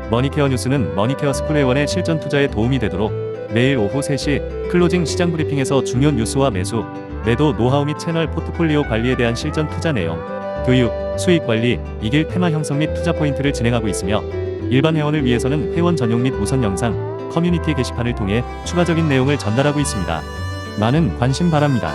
머니케어 뉴스는 머니케어 스쿨회원의 실전 투자에 도움이 되도록 매일 오후 3시 클로징 시장 브리핑에서 중요 뉴스와 매수, 매도 노하우 및 채널 포트폴리오 관리에 대한 실전 투자 내용, 교육, 수익 관리, 이길 테마 형성 및 투자 포인트를 진행하고 있으며 일반 회원을 위해서는 회원 전용 및 우선 영상, 커뮤니티 게시판을 통해 추가적인 내용을 전달하고 있습니다. 많은 관심 바랍니다.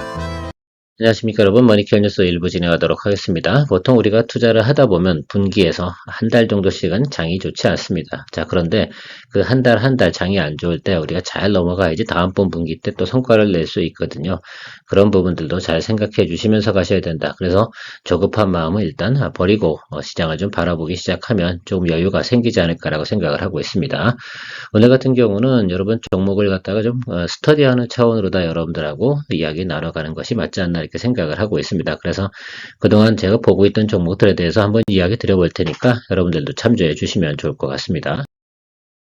안녕하십니까 여러분, 머니케어 뉴스 일부 진행하도록 하겠습니다. 보통 우리가 투자를 하다 보면 분기에서 한 달 정도씩은 장이 좋지 않습니다. 자, 그런데 그 한 달 장이 안 좋을 때 우리가 잘 넘어가야지 다음번 분기 때 또 성과를 낼 수 있거든요. 그런 부분들도 잘 생각해 주시면서 가셔야 된다. 그래서 조급한 마음은 일단 버리고 시장을 좀 바라보기 시작하면 조금 여유가 생기지 않을까라고 생각을 하고 있습니다. 오늘 같은 경우는 여러분 종목을 갖다가 좀 스터디하는 차원으로다 여러분들하고 이야기 나눠가는 것이 맞지 않나 이렇게 생각을 하고 있습니다. 그래서 그동안 제가 보고 있던 종목들에 대해서 한번 이야기 드려볼 테니까 여러분들도 참조해 주시면 좋을 것 같습니다.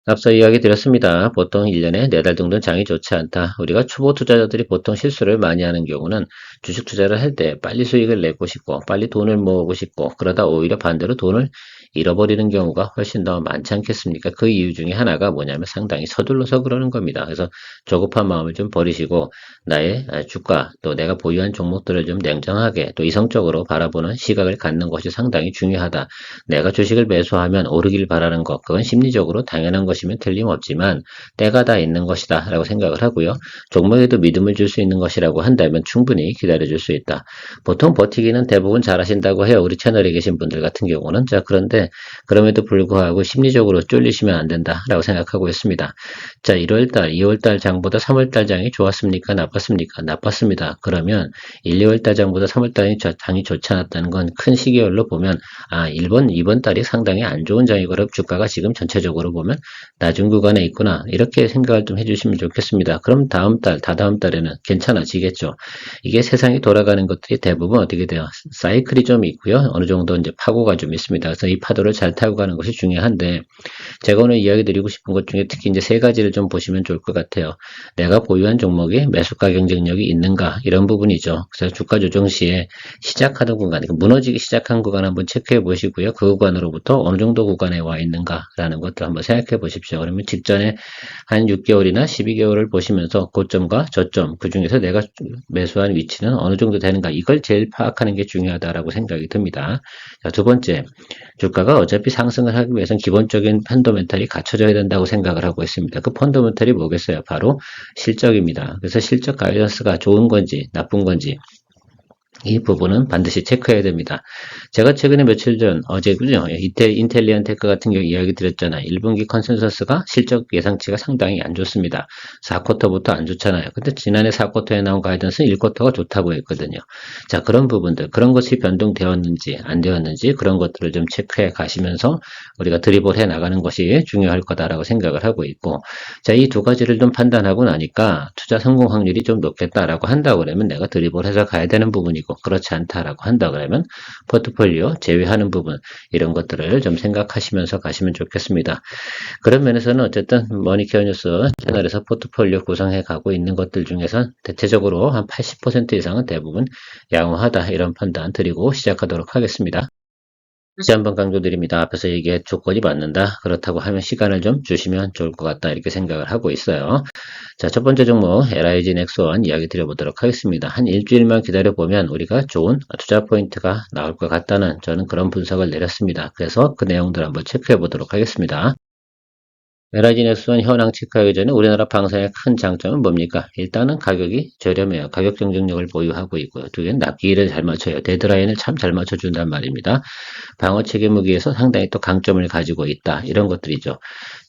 앞서 이야기 드렸습니다. 보통 1년에 4달 정도는 장이 좋지 않다. 우리가 초보 투자자들이 보통 실수를 많이 하는 경우는 주식 투자를 할 때 빨리 수익을 내고 싶고 빨리 돈을 모으고 싶고 그러다 오히려 반대로 돈을 잃어버리는 경우가 훨씬 더 많지 않겠습니까? 그 이유 중에 하나가 뭐냐면 상당히 서둘러서 그러는 겁니다. 그래서 조급한 마음을 좀 버리시고 나의 주가 또 내가 보유한 종목들을 좀 냉정하게 또 이성적으로 바라보는 시각을 갖는 것이 상당히 중요하다. 내가 주식을 매수하면 오르길 바라는 것, 그건 심리적으로 당연한 것이면 틀림없지만 때가 다 있는 것이다 라고 생각을 하고요. 종목에도 믿음을 줄 수 있는 것이라고 한다면 충분히 기다려줄 수 있다. 보통 버티기는 대부분 잘하신다고 해요. 우리 채널에 계신 분들 같은 경우는. 자, 그런데 그럼에도 불구하고 심리적으로 쫄리시면 안 된다라고 생각하고 있습니다. 자, 1월달, 2월달 장보다 3월달 장이 좋았습니까? 나빴습니까? 나빴습니다. 그러면 1, 2월달 장보다 3월달 장이 좋지 않았다는 건 큰 시계열로 보면 이번 달이 상당히 안 좋은 장이고 주가가 지금 전체적으로 보면 낮은 구간에 있구나 이렇게 생각을 좀 해주시면 좋겠습니다. 그럼 다음 달, 다다음 달에는 괜찮아지겠죠. 이게 세상이 돌아가는 것들이 대부분 어떻게 돼요? 사이클이 좀 있고요. 어느 정도 이제 파고가 좀 있습니다. 그래서 이 파도를 잘 타고 가는 것이 중요한데 제가 오늘 이야기 드리고 싶은 것 중에 특히 이제 3가지를 좀 보시면 좋을 것 같아요. 내가 보유한 종목이 매수가 경쟁력이 있는가 이런 부분이죠. 그래서 주가 조정 시에 시작하는 구간, 그러니까 무너지기 시작한 구간 한번 체크해 보시고요. 그 구간으로부터 어느 정도 구간에 와 있는가라는 것도 한번 생각해 보십시오. 그러면 직전에 한 6개월이나 12개월을 보시면서 고점과 저점, 그 중에서 내가 매수한 위치는 어느 정도 되는가 이걸 제일 파악하는 게 중요하다라고 생각이 듭니다. 자, 두 번째, 주가가 어차피 상승을 하기 위해서는 기본적인 펀더멘탈이 갖춰져야 된다고 생각을 하고 있습니다. 그 펀더멘탈이 뭐겠어요? 바로 실적입니다. 그래서 실적 가이던스가 좋은 건지 나쁜 건지 이 부분은 반드시 체크해야 됩니다. 제가 최근에 며칠 전, 어제군요. 인텔리언 테크 같은 경우 이야기 드렸잖아요. 1분기 컨센서스가 실적 예상치가 상당히 안 좋습니다. 4쿼터부터 안 좋잖아요. 근데 지난해 4쿼터에 나온 가이던스는 1쿼터가 좋다고 했거든요. 자, 그런 부분들, 그런 것이 변동되었는지 안 되었는지 그런 것들을 좀 체크해 가시면서 우리가 드리블 해 나가는 것이 중요할 거다라고 생각을 하고 있고, 자, 이 두 가지를 좀 판단하고 나니까 투자 성공 확률이 좀 높겠다라고 한다고 그러면 내가 드리블 해서 가야 되는 부분이고 그렇지 않다라고 한다 그러면 포트폴리오 제외하는 부분 이런 것들을 좀 생각하시면서 가시면 좋겠습니다. 그런 면에서는 어쨌든 머니케어 뉴스 채널에서 포트폴리오 구성해 가고 있는 것들 중에서 대체적으로 한 80% 이상은 대부분 양호하다 이런 판단 드리고 시작하도록 하겠습니다. 다시 한번 강조드립니다. 앞에서 얘기해 조건이 맞는다. 그렇다고 하면 시간을 좀 주시면 좋을 것 같다. 이렇게 생각을 하고 있어요. 자, 첫 번째 종목 LIG 넥스원 이야기 드려보도록 하겠습니다. 한 일주일만 기다려보면 우리가 좋은 투자 포인트가 나올 것 같다는 저는 그런 분석을 내렸습니다. 그래서 그 내용들 한번 체크해 보도록 하겠습니다. LIG 넥스원 현황 체크하기 전에 우리나라 방산의 큰 장점은 뭡니까? 일단은 가격이 저렴해요. 가격 경쟁력을 보유하고 있고요. 두 개는 납기를 잘 맞춰요. 데드라인을 참 잘 맞춰준단 말입니다. 방어 체계 무기에서 상당히 또 강점을 가지고 있다. 이런 것들이죠.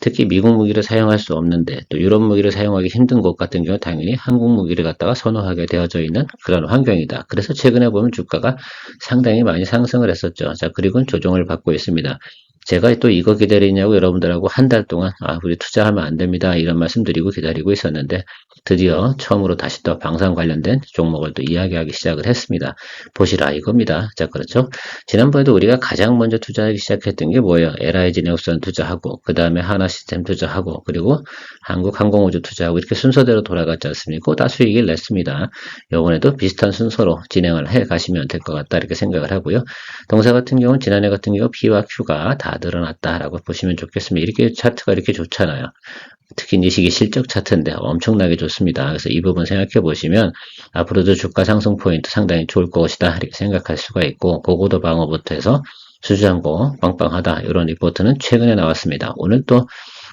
특히 미국 무기를 사용할 수 없는데 또 유럽 무기를 사용하기 힘든 곳 같은 경우 당연히 한국 무기를 갖다가 선호하게 되어져 있는 그런 환경이다. 그래서 최근에 보면 주가가 상당히 많이 상승을 했었죠. 자, 그리고 조정을 받고 있습니다. 제가 또 이거 기다리냐고 여러분들하고 한 달 동안 우리 투자하면 안 됩니다 이런 말씀 드리고 기다리고 있었는데 드디어 처음으로 다시 또 방산 관련된 종목을 또 이야기하기 시작을 했습니다. 보시라 이겁니다. 자, 그렇죠. 지난번에도 우리가 가장 먼저 투자하기 시작했던 게 뭐예요? LIG 넥스원 투자하고 그 다음에 하나시스템 투자하고 그리고 한국항공우주 투자하고 이렇게 순서대로 돌아갔지 않습니까? 다 수익을 냈습니다. 이번에도 비슷한 순서로 진행을 해 가시면 될 것 같다 이렇게 생각을 하고요. 동사 같은 경우는 지난해 같은 경우 P와 Q가 다 다 늘어났다라고 보시면 좋겠습니다. 이렇게 차트가 이렇게 좋잖아요. 특히 이 시기 실적 차트인데 엄청나게 좋습니다. 그래서 이 부분 생각해 보시면 앞으로도 주가 상승 포인트 상당히 좋을 것이다 이렇게 생각할 수가 있고, 고고도 방어부터 해서 수주한고 빵빵하다 이런 리포트는 최근에 나왔습니다. 오늘 또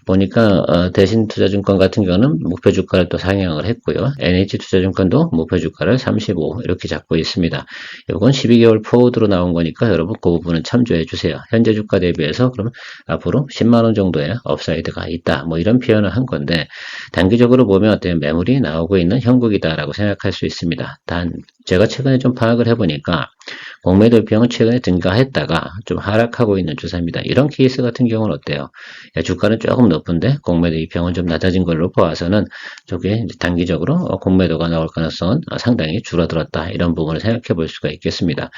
보니까 대신투자증권 같은 경우는 목표 주가를 또 상향을 했고요. NH투자증권도 목표 주가를 35 이렇게 잡고 있습니다. 이건 12개월 포워드로 나온 거니까 여러분 그 부분은 참조해 주세요. 현재 주가 대비해서 그럼 앞으로 10만 원 정도의 업사이드가 있다. 뭐 이런 표현을 한 건데, 단기적으로 보면 어때요? 매물이 나오고 있는 형국이다라고 생각할 수 있습니다. 단 제가 최근에 좀 파악을 해보니까 공매도 비용은 최근에 증가했다가 좀 하락하고 있는 추세입니다. 이런 케이스 같은 경우는 어때요? 주가는 조금 높은데 공매도 비용은 좀 낮아진 걸로 보아서는 저게 단기적으로 공매도가 나올 가능성은 상당히 줄어들었다. 이런 부분을 생각해 볼 수가 있겠습니다.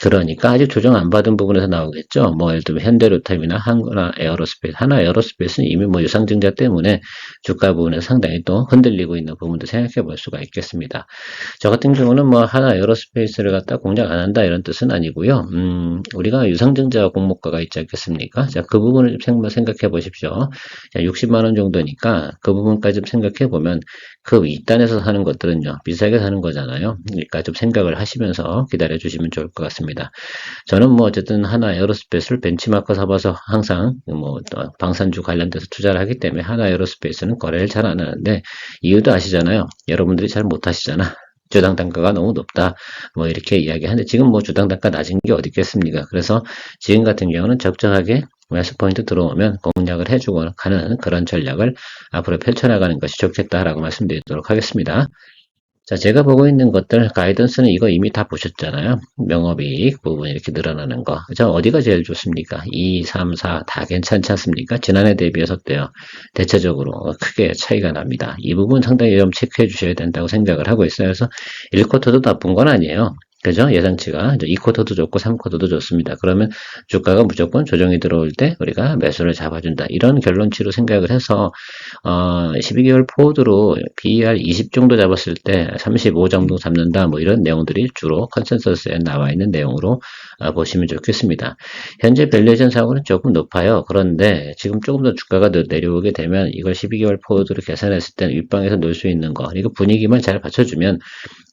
그러니까 아직 조정 안 받은 부분에서 나오겠죠. 뭐 예를 들면 현대로템이나 하나에어로스페이스는 이미 뭐 유상증자 때문에 주가 부분에서 상당히 또 흔들리고 있는 부분도 생각해 볼 수가 있겠습니다. 저 같은 경우는 뭐 하나에어로스페이스를 갖다 공략 안 한다 이런 뜻은 아니고요. 우리가 유상증자 공모가가 있지 않겠습니까? 자, 그 부분을 좀 생각해 보십시오. 자, 60만 원 정도니까 그 부분까지 좀 생각해 보면 그 윗단에서 사는 것들은요, 비싸게 사는 거잖아요. 그러니까 좀 생각을 하시면서 기다려 주시면 좋을 것 같습니다. 저는 뭐 어쨌든 하나 에어로스페이스를 벤치마크 삼아서 항상 뭐 방산주 관련돼서 투자를 하기 때문에 하나 에어로스페이스는 거래를 잘 안 하는데, 이유도 아시잖아요. 여러분들이 잘 못 하시잖아. 주당 단가가 너무 높다. 뭐 이렇게 이야기하는데 지금 뭐 주당 단가 낮은 게 어디 있겠습니까? 그래서 지금 같은 경우는 적정하게 매수 포인트 들어오면 공략을 해주고 가는 그런 전략을 앞으로 펼쳐나가는 것이 좋겠다라고 말씀드리도록 하겠습니다. 자, 제가 보고 있는 것들, 가이던스는 이거 이미 다 보셨잖아요. 명업이익 부분 이렇게 늘어나는 거. 자, 어디가 제일 좋습니까? 2, 3, 4 다 괜찮지 않습니까? 지난해 대비해서 어때요? 대체적으로 크게 차이가 납니다. 이 부분 상당히 좀 체크해 주셔야 된다고 생각을 하고 있어요. 그래서 1쿼터도 나쁜 건 아니에요. 그죠? 예상치가 2쿼터도 좋고 3쿼터도 좋습니다. 그러면 주가가 무조건 조정이 들어올 때 우리가 매수를 잡아준다. 이런 결론치로 생각을 해서 12개월 포워드로 BER 20 정도 잡았을 때 35 정도 잡는다. 뭐 이런 내용들이 주로 컨센서스에 나와 있는 내용으로 보시면 좋겠습니다. 현재 밸류에이션 사고는 조금 높아요. 그런데 지금 조금 더 주가가 내려오게 되면 이걸 12개월 포워드로 계산했을 때는 윗방에서 놀 수 있는 거, 이거 분위기만 잘 받쳐주면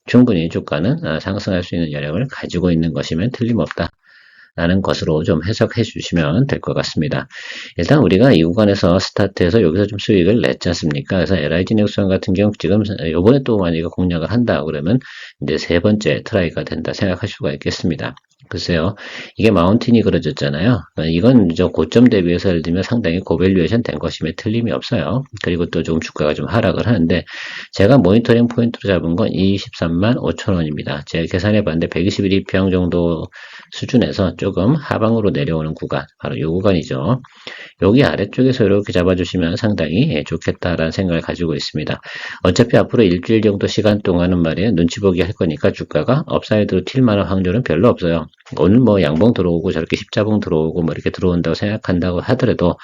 충분히 주가는 상승할 수 있는 여력을 가지고 있는 것이면 틀림없다 라는 것으로 좀 해석해 주시면 될 것 같습니다. 일단 우리가 이 구간에서 스타트해서 여기서 좀 수익을 냈지 않습니까? 그래서 LIG 넥스원 같은 경우 지금 요번에 또 만약에 공략을 한다 그러면 이제 세 번째 트라이가 된다 생각할 수가 있겠습니다. 글쎄요, 이게 마운틴이 그려졌잖아요. 이건 저 고점 대비해서 예를 들면 상당히 고밸류에이션 된 것임에 틀림이 없어요. 그리고 또 조금 주가가 좀 하락을 하는데, 제가 모니터링 포인트로 잡은 건 23만 5천 원입니다. 제가 계산해 봤는데 121평 정도 수준에서 조금 하방으로 내려오는 구간, 바로 이 구간이죠. 여기 아래쪽에서 이렇게 잡아주시면 상당히 좋겠다라는 생각을 가지고 있습니다. 어차피 앞으로 일주일 정도 시간 동안은 말이에요, 눈치 보기 할 거니까 주가가 업사이드로 튈 만한 확률은 별로 없어요. 오늘 뭐 양봉 들어오고 저렇게 십자봉 들어오고 뭐 이렇게 들어온다고 생각한다고 하더라도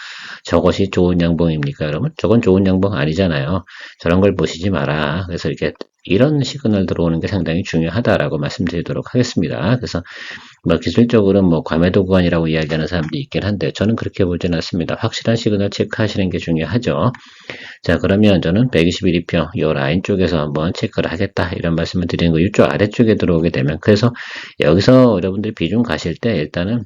저것이 좋은 양봉입니까, 여러분? 저건 좋은 양봉 아니잖아요. 저런 걸 보시지 마라. 그래서 이렇게 이런 시그널 들어오는 게 상당히 중요하다라고 말씀드리도록 하겠습니다. 그래서 뭐 기술적으로 뭐 과매도 구간이라고 이야기하는 사람도 있긴 한데 저는 그렇게 보지는 않습니다. 확실한 시그널 체크하시는 게 중요하죠. 자, 그러면 저는 121표 이 라인 쪽에서 한번 체크를 하겠다 이런 말씀을 드리는 거, 이쪽 아래쪽에 들어오게 되면, 그래서 여기서 여러분들이 비중 가실 때 일단은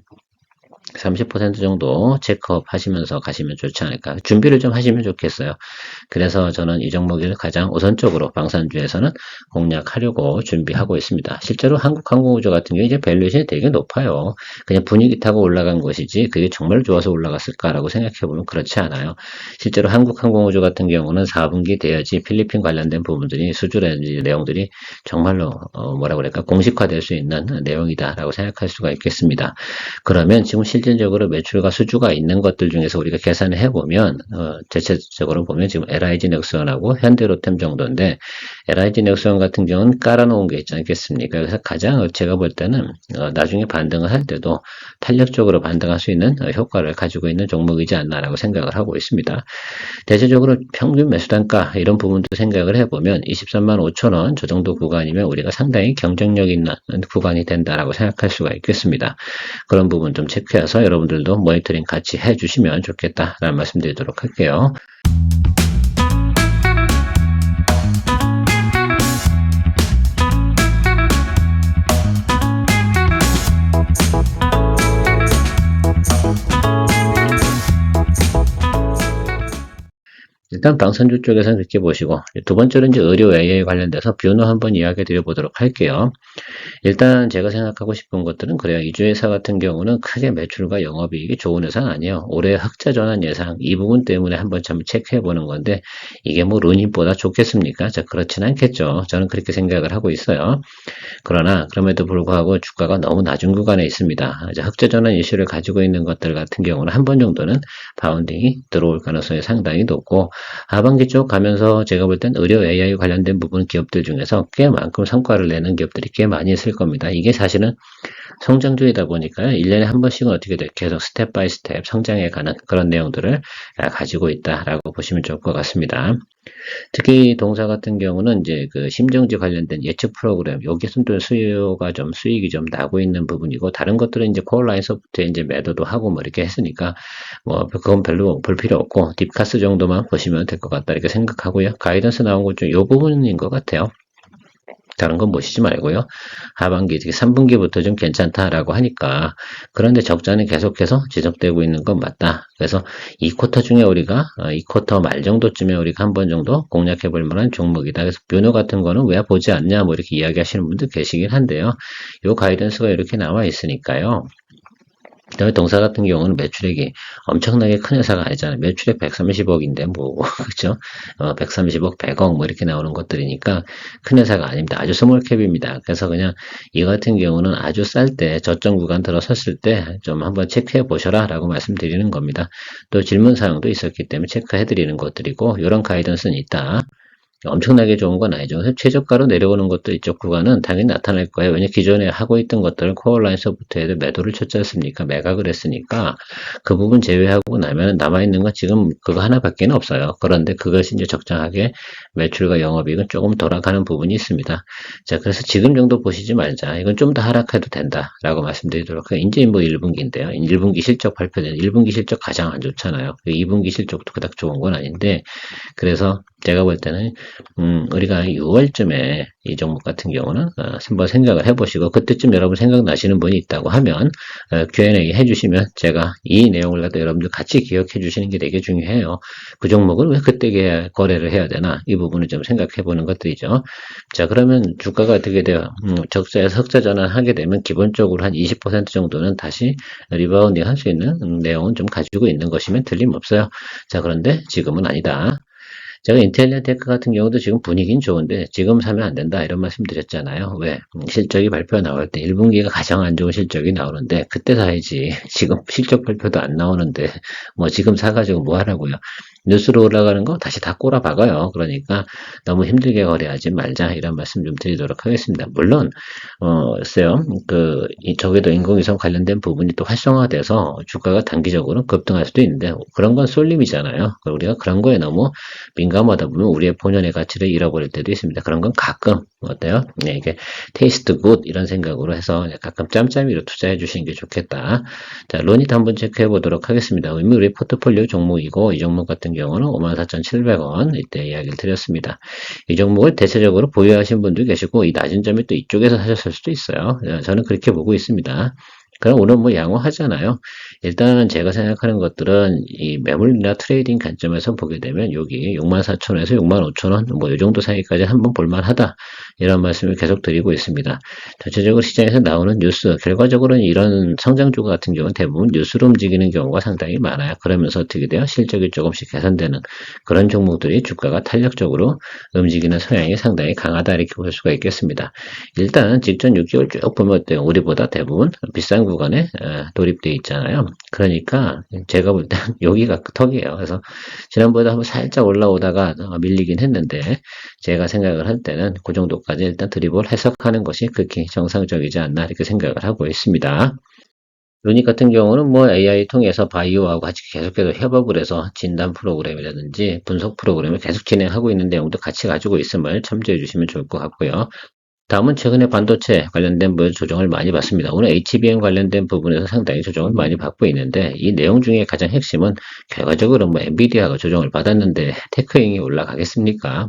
30% 정도 체크업 하시면서 가시면 좋지 않을까. 준비를 좀 하시면 좋겠어요. 그래서 저는 이 종목을 가장 우선적으로 방산주에서는 공략하려고 준비하고 있습니다. 실제로 한국항공우주 같은 경우에 이제 밸류에이션이 되게 높아요. 그냥 분위기 타고 올라간 것이지 그게 정말 좋아서 올라갔을까라고 생각해보면 그렇지 않아요. 실제로 한국항공우주 같은 경우는 4분기 돼야지 필리핀 관련된 부분들이 수주라든지 내용들이 정말로 뭐라 그럴까 공식화될 수 있는 내용이다라고 생각할 수가 있겠습니다. 그러면 지금 실질적으로 매출과 수주가 있는 것들 중에서 우리가 계산을 해보면 대체적으로 보면 지금 LIG 넥스원하고 현대로템 정도인데, LIG 넥스원 같은 경우는 깔아놓은 게 있지 않겠습니까? 그래서 가장 제가 볼 때는 나중에 반등을 할 때도 탄력적으로 반등할 수 있는 효과를 가지고 있는 종목이지 않나라고 생각을 하고 있습니다. 대체적으로 평균 매수 단가 이런 부분도 생각을 해보면 23만 5천 원 저 정도 구간이면 우리가 상당히 경쟁력 있는 구간이 된다라고 생각할 수가 있겠습니다. 그런 부분 좀 체크해서 그래서 여러분들도 모니터링 같이 해주시면 좋겠다라는 말씀 드리도록 할게요. 일단 방산주 쪽에서는 그렇게 보시고, 두 번째로 이제 의료 AI 관련돼서 뷰노 한번 이야기 드려보도록 할게요. 일단 제가 생각하고 싶은 것들은 그래요. 이주회사 같은 경우는 크게 매출과 영업이익이 좋은 회사는 아니에요. 올해 흑자 전환 예상 이 부분 때문에 한번 참 체크해 보는 건데 이게 뭐 룬잇보다 좋겠습니까? 자, 그렇진 않겠죠. 저는 그렇게 생각을 하고 있어요. 그러나 그럼에도 불구하고 주가가 너무 낮은 구간에 있습니다. 이제 흑자 전환 이슈를 가지고 있는 것들 같은 경우는 한 번 정도는 바운딩이 들어올 가능성이 상당히 높고, 하반기 쪽 가면서 제가 볼 땐 의료 AI 관련된 부분 기업들 중에서 꽤 많은 성과를 내는 기업들이 꽤 많이 있을 겁니다. 이게 사실은 성장주이다 보니까요. 1년에 한 번씩은 어떻게 돼 계속 스텝 바이 스텝 성장해 가는 그런 내용들을 가지고 있다라고 보시면 좋을 것 같습니다. 특히 동사 같은 경우는 이제 그 심정지 관련된 예측 프로그램, 여기서는 또 수익이 좀 나고 있는 부분이고, 다른 것들은 이제 코어 라인 소프트에 이제 매도도 하고 뭐 이렇게 했으니까 뭐 그건 별로 볼 필요 없고 딥카스 정도만 보시면 될 것 같다 이렇게 생각하고요. 가이던스 나온 것 중 이 부분인 것 같아요. 다른 건 보시지 말고요. 하반기, 특히 3분기부터 좀 괜찮다라고 하니까, 그런데 적자는 계속해서 지속되고 있는 건 맞다. 그래서 이 쿼터 중에 우리가, 이 쿼터 말 정도쯤에 우리가 한 번 정도 공략해 볼 만한 종목이다. 그래서 뷰노 같은 거는 왜 보지 않냐, 뭐 이렇게 이야기하시는 분들 계시긴 한데요. 요 가이던스가 이렇게 나와 있으니까요. 그다음에 동사 같은 경우는 매출액이 엄청나게 큰 회사가 아니잖아요. 매출액 130억인데 뭐 그죠? 130억, 100억 뭐 이렇게 나오는 것들이니까 큰 회사가 아닙니다. 아주 스몰캡입니다. 그래서 그냥 이 같은 경우는 아주 쌀 때 저점 구간 들어섰을 때 좀 한번 체크해 보셔라라고 말씀드리는 겁니다. 또 질문 사항도 있었기 때문에 체크해 드리는 것들이고, 이런 가이던스는 있다. 엄청나게 좋은 건 아니죠. 최저가로 내려오는 것도 이쪽 구간은 당연히 나타날 거예요. 왜냐면 기존에 하고 있던 것들은 코어 라인 소프트에도 매도를 쳤지 않습니까? 매각을 했으니까 그 부분 제외하고 나면 남아있는 건 지금 그거 하나밖에 없어요. 그런데 그것이 이제 적정하게 매출과 영업이익은 조금 돌아가는 부분이 있습니다. 자, 그래서 지금 정도 보시지 말자. 이건 좀 더 하락해도 된다라고 말씀드리도록 해요. 이제 뭐 1분기인데요. 1분기 실적 발표된 1분기 실적 가장 안 좋잖아요. 2분기 실적도 그닥 좋은 건 아닌데, 그래서 제가 볼 때는 우리가 6월쯤에 이 종목 같은 경우는 한번 생각을 해보시고, 그때쯤 여러분 생각나시는 분이 있다고 하면 Q&A 해주시면 제가 이 내용을 여러분들 같이 기억해 주시는 게 되게 중요해요. 그 종목은 왜 그때 거래를 해야 되나, 이 부분을 좀 생각해 보는 것들이죠. 자, 그러면 주가가 어떻게 돼요? 적자에서 흑자 전환하게 되면 기본적으로 한 20% 정도는 다시 리바운딩 할 수 있는 내용은 좀 가지고 있는 것이면 틀림없어요. 자, 그런데 지금은 아니다. 제가 인텔리테크 같은 경우도 지금 분위기는 좋은데 지금 사면 안 된다 이런 말씀 드렸잖아요. 왜? 실적이 발표 나올 때 1분기가 가장 안 좋은 실적이 나오는데 그때 사야지. 지금 실적 발표도 안 나오는데 뭐 지금 사가지고 뭐 하라고요. 뉴스로 올라가는 거 다시 다 꼬라박아요. 그러니까 너무 힘들게 거래하지 말자 이런 말씀 좀 드리도록 하겠습니다. 물론 글쎄요, 저기도 인공위성 관련된 부분이 또 활성화돼서 주가가 단기적으로 급등할 수도 있는데 그런 건 쏠림이잖아요. 우리가 그런 거에 너무 민감하다 보면 우리의 본연의 가치를 잃어버릴 때도 있습니다. 그런 건 가끔 어때요? 네, 이게 테이스트 굿 이런 생각으로 해서 가끔 짬짬이로 투자해 주시는 게 좋겠다. 자, 론잇 한번 체크해 보도록 하겠습니다. 이미 우리 포트폴리오 종목이고 이 종목 같은 경우는 54,700원 이때 이야기를 드렸습니다. 이 종목을 대체적으로 보유하신 분도 계시고 이 낮은 점이 또 이쪽에서 사셨을 수도 있어요. 저는 그렇게 보고 있습니다. 그럼 오늘 뭐 양호하잖아요. 일단 제가 생각하는 것들은 이 매물이나 트레이딩 관점에서 보게 되면 여기 64,000원에서 65,000원 뭐 이 정도 사이까지 한번 볼만하다 이런 말씀을 계속 드리고 있습니다. 전체적으로 시장에서 나오는 뉴스, 결과적으로는 이런 성장주 같은 경우는 대부분 뉴스로 움직이는 경우가 상당히 많아요. 그러면서 어떻게 돼요? 실적이 조금씩 개선되는 그런 종목들이 주가가 탄력적으로 움직이는 성향이 상당히 강하다 이렇게 볼 수가 있겠습니다. 일단 직전 6개월 쭉 보면 어때요? 우리보다 대부분 비싼 구간에 돌입되어 있잖아요. 그러니까 제가 볼 때 여기가 턱이에요. 그래서 지난번에 한번 살짝 올라오다가 밀리긴 했는데 제가 생각을 할 때는 그 정도까지 일단 드립을 해석하는 것이 극히 정상적이지 않나 이렇게 생각을 하고 있습니다. 루닛 같은 경우는 뭐 AI 통해서 바이오하고 같이 계속해서 협업을 해서 진단 프로그램이라든지 분석 프로그램을 계속 진행하고 있는 내용도 같이 가지고 있음을 참조해 주시면 좋을 것 같고요. 다음은 최근에 반도체 관련된 조정을 많이 받습니다. 오늘 HBM 관련된 부분에서 상당히 조정을 많이 받고 있는데 이 내용 중에 가장 핵심은 결과적으로 엔비디아가 조정을 받았는데 테크잉이 올라가겠습니까?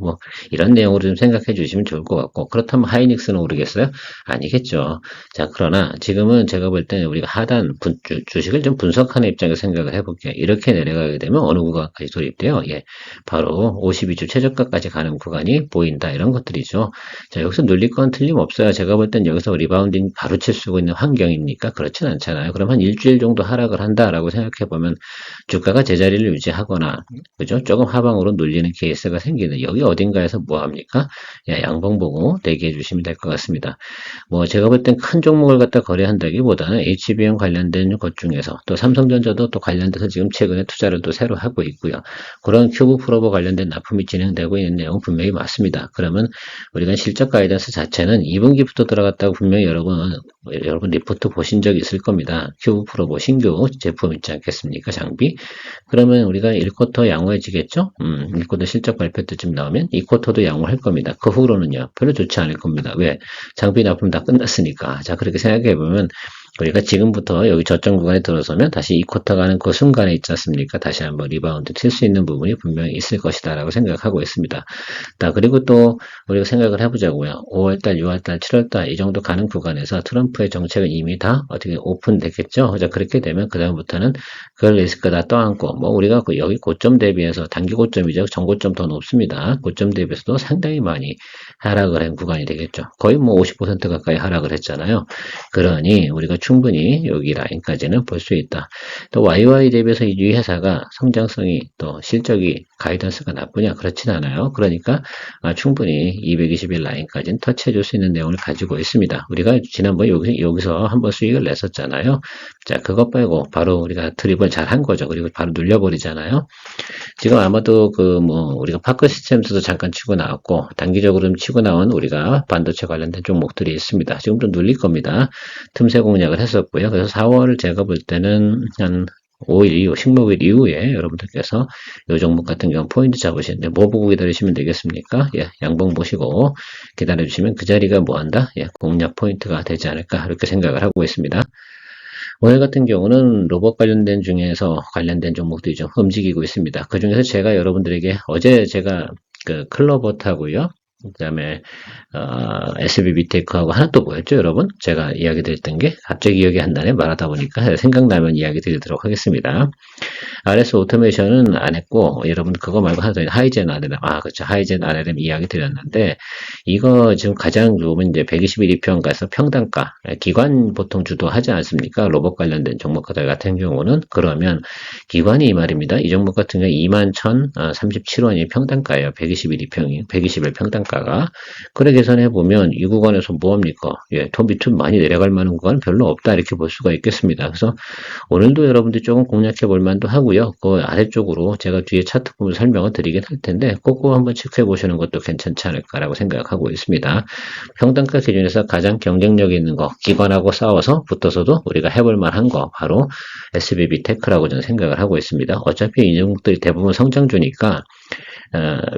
이런 내용으로 좀 생각해 주시면 좋을 것 같고 그렇다면 하이닉스는 오르겠어요? 아니겠죠. 자, 그러나 지금은 제가 볼 때는 우리가 하단 주식을 좀 분석하는 입장에서 생각을 해볼게요. 이렇게 내려가게 되면 어느 구간까지 돌입돼요? 예, 바로 52주 최저가까지 가는 구간이 보인다. 이런 것들이죠. 자, 여기서 눌릴 건 틀림없어요. 제가 볼 땐 여기서 리바운딩 바로 칠 수 있는 환경입니까? 그렇진 않잖아요. 그럼 한 일주일 정도 하락을 한다라고 생각해 보면 주가가 제자리를 유지하거나, 그죠? 조금 하방으로 눌리는 케이스가 생기는 여기 어딘가에서 뭐 합니까? 야, 양봉 보고 대기해 주시면 될 것 같습니다. 제가 볼 땐 큰 종목을 갖다 거래한다기보다는 HBM 관련된 것 중에서 또 삼성전자도 또 관련돼서 지금 최근에 투자를 또 새로 하고 있고요. 그런 큐브 프로버 관련된 납품이 진행되고 있는 내용 분명히 맞습니다. 그러면 우리가 실적 가이던스 자체는 2분기부터 들어갔다고 분명히 여러분 리포트 보신 적 있을 겁니다. 큐브 프로보 신규 제품 있지 않겠습니까? 장비. 그러면 우리가 1쿼터 양호해지겠죠? 1쿼터 실적 발표 때쯤 나오면 2쿼터도 양호할 겁니다. 그 후로는요, 별로 좋지 않을 겁니다. 왜? 장비 납품 다 끝났으니까. 자, 그렇게 생각해 보면 우리가 지금부터 여기 저점 구간에 들어서면 다시 이 쿼터 가는 그 순간에 있지 않습니까? 다시 한번 리바운드 칠 수 있는 부분이 분명히 있을 것이다라고 생각하고 있습니다. 자, 그리고 또 우리가 생각을 해보자고요. 5월달, 6월달, 7월달 이 정도 가는 구간에서 트럼프의 정책은 이미 다 어떻게 오픈됐겠죠? 자, 그렇게 되면 그다음부터는 그걸 리스크 다 떠안고 우리가 여기 고점 대비해서 단기 고점이죠. 전고점 더 높습니다. 고점 대비해서도 상당히 많이 하락을 한 구간이 되겠죠. 거의 50% 가까이 하락을 했잖아요. 그러니 우리가 충분히 여기 라인까지는 볼 수 있다. 또 YY 대비해서 이 회사가 성장성이 또 실적이 가이던스가 나쁘냐? 그렇진 않아요. 그러니까 충분히 221 라인까지는 터치해 줄 수 있는 내용을 가지고 있습니다. 우리가 지난번에 여기서 한번 수익을 냈었잖아요. 자, 그것 빼고 바로 우리가 드립을 잘 한 거죠. 그리고 바로 눌려버리잖아요. 지금 아마도 우리가 파크 시스템스도 잠깐 치고 나왔고 단기적으로 좀 치고 나온 우리가 반도체 관련된 종목들이 있습니다. 지금 좀 눌릴 겁니다. 틈새 공략을 했었고요. 그래서 4월을 제가 볼 때는 한 5일 이후, 식목일 이후에 여러분들께서 이 종목 같은 경우 포인트 잡으시는데 뭐 보고 기다리시면 되겠습니까? 예, 양봉 보시고 기다려주시면 그 자리가 뭐 한다? 예, 공략 포인트가 되지 않을까 이렇게 생각을 하고 있습니다. 오늘 같은 경우는 로봇 관련된 중에서 관련된 종목들이 좀 움직이고 있습니다. 그 중에서 제가 여러분들에게 어제 제가 그 클로버트하고요. 그다음에 SBB테크하고 하나 또 뭐였죠, 여러분? 제가 이야기 드렸던 게 갑자기 기억이 안 나네. 말하다 보니까 생각나면 이야기 드리도록 하겠습니다. RS 오토메이션은 안 했고 여러분 그거 말고 하나 더 하이젠 RLM 그렇죠. 하이젠 RLM 이야기 드렸는데 이거 지금 가장 좋으면 이제 121이 평가에서 평단가 기관 보통 주도하지 않습니까? 로봇 관련된 종목들 같은 경우는 그러면 기관이 이 말입니다. 이 종목 같은 경우 21,037원이 평단가예요. 121 평단가가. 그래 계산해 보면 이 구간에서 뭐합니까? 예, 더 밑으로 많이 내려갈 만한 구간은 별로 없다 이렇게 볼 수가 있겠습니다. 그래서 오늘도 여러분들이 조금 공략해 볼 만도 하고요. 그 아래쪽으로 제가 뒤에 차트 보면서 설명을 드리긴 할 텐데 꼭 한번 체크해 보시는 것도 괜찮지 않을까라고 생각하고 있습니다. 평단가 기준에서 가장 경쟁력 있는 거, 기관하고 싸워서 붙어서도 우리가 해볼 만한 거 바로 SBB테크라고 저는 생각을 하고 있습니다. 어차피 이 종목들이 대부분 성장주니까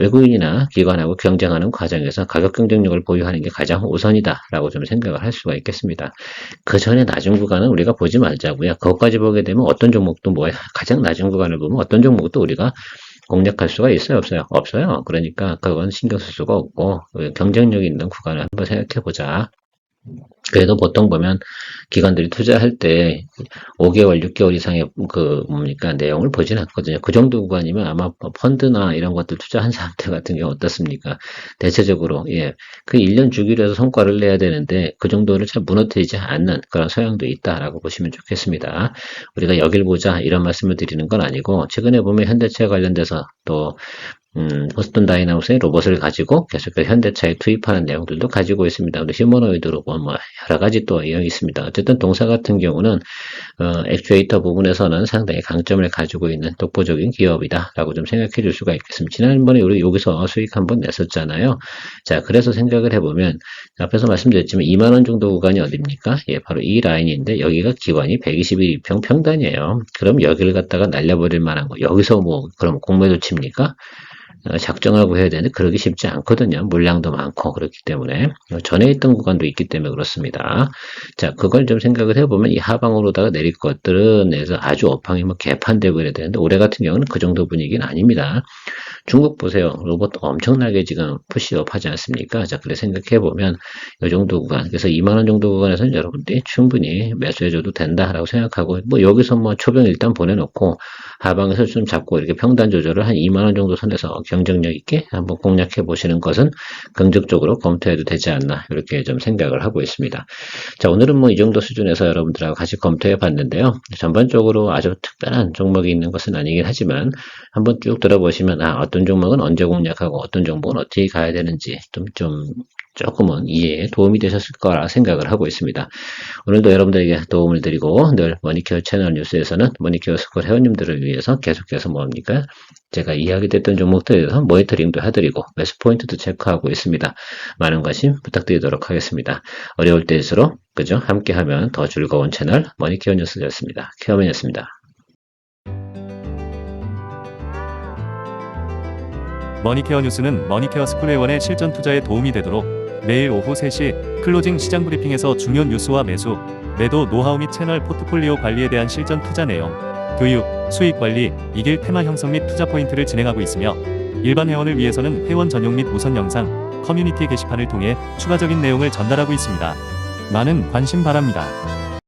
외국인이나 기관하고 경쟁하는 과정에서 가격 경쟁력을 보유하는 게 가장 우선이다라고 좀 생각을 할 수가 있겠습니다. 그 전에 낮은 구간은 우리가 보지 말자고요. 그것까지 보게 되면 어떤 종목도 가장 낮은 구간을 보면 어떤 종목도 우리가 공략할 수가 있어요, 없어요? 없어요. 그러니까 그건 신경 쓸 수가 없고 경쟁력 있는 구간을 한번 생각해 보자. 그래도 보통 보면 기관들이 투자할 때 5개월, 6개월 이상의 내용을 보진 않거든요. 그 정도 구간이면 아마 펀드나 이런 것들 투자한 사람들 같은 경우 어떻습니까? 대체적으로, 예. 그 1년 주기로 해서 성과를 내야 되는데 그 정도를 잘 무너뜨리지 않는 그런 서양도 있다라고 보시면 좋겠습니다. 우리가 여길 보자 이런 말씀을 드리는 건 아니고 최근에 보면 현대차 관련돼서 또 보스턴 다이나모스의 로봇을 가지고 계속해서 현대차에 투입하는 내용들도 가지고 있습니다. 휴머노이드 로봇 여러 가지 또 내용이 있습니다. 어쨌든 동사 같은 경우는 액추에이터 부분에서는 상당히 강점을 가지고 있는 독보적인 기업이다라고 좀 생각해 줄 수가 있겠습니다. 지난번에 우리 여기서 수익 한번 냈었잖아요. 자, 그래서 생각을 해보면 앞에서 말씀드렸지만 2만 원 정도 구간이 어딥니까? 예, 바로 이 라인인데 여기가 기관이 121평 평단이에요. 그럼 여기를 갖다가 날려버릴 만한 거 여기서 그럼 공매도 칩니까? 작정하고 해야 되는데 그러기 쉽지 않거든요. 물량도 많고 그렇기 때문에 전에 있던 구간도 있기 때문에 그렇습니다. 자, 그걸 좀 생각을 해보면 이 하방으로다가 내릴 것들은 내서 아주 업황이 뭐 개판되고 이래야 되는데 올해 같은 경우는 그 정도 분위기는 아닙니다. 중국 보세요. 로봇 엄청나게 지금 푸시업 하지 않습니까? 자, 그래 생각해보면 이 정도 구간, 그래서 2만원 정도 구간에서는 여러분들이 충분히 매수해줘도 된다라고 생각하고, 뭐 여기서 뭐 초병 일단 보내놓고 하방에서 좀 잡고 이렇게 평단 조절을 한 2만원 정도 선에서 경쟁력 있게 한번 공략해 보시는 것은 긍정적으로 검토해도 되지 않나 이렇게 좀 생각을 하고 있습니다. 자, 오늘은 뭐 이 정도 수준에서 여러분들하고 같이 검토해 봤는데요. 전반적으로 아주 특별한 종목이 있는 것은 아니긴 하지만 한번 쭉 들어보시면 어떤 종목은 언제 공략하고 어떤 종목은 어떻게 가야 되는지 조금은 이해에 도움이 되셨을 거라 생각을 하고 있습니다. 오늘도 여러분들에게 도움을 드리고 늘 머니케어 채널 뉴스에서는 머니케어 스쿨 회원님들을 위해서 계속해서 뭡니까? 제가 이야기됐던 종목들에 대해서 모니터링도 해드리고 매수 포인트도 체크하고 있습니다. 많은 관심 부탁드리도록 하겠습니다. 어려울 때일수록 그죠? 함께하면 더 즐거운 채널 머니케어 뉴스였습니다. 케어맨이었습니다. 머니케어 뉴스는 머니케어 스쿨 회원의 실전 투자에 도움이 되도록 매일 오후 3시 클로징 시장 브리핑에서 중요 뉴스와 매수, 매도 노하우 및 채널 포트폴리오 관리에 대한 실전 투자 내용, 교육, 수익 관리, 이길 테마 형성 및 투자 포인트를 진행하고 있으며 일반 회원을 위해서는 회원 전용 및 우선 영상, 커뮤니티 게시판을 통해 추가적인 내용을 전달하고 있습니다. 많은 관심 바랍니다.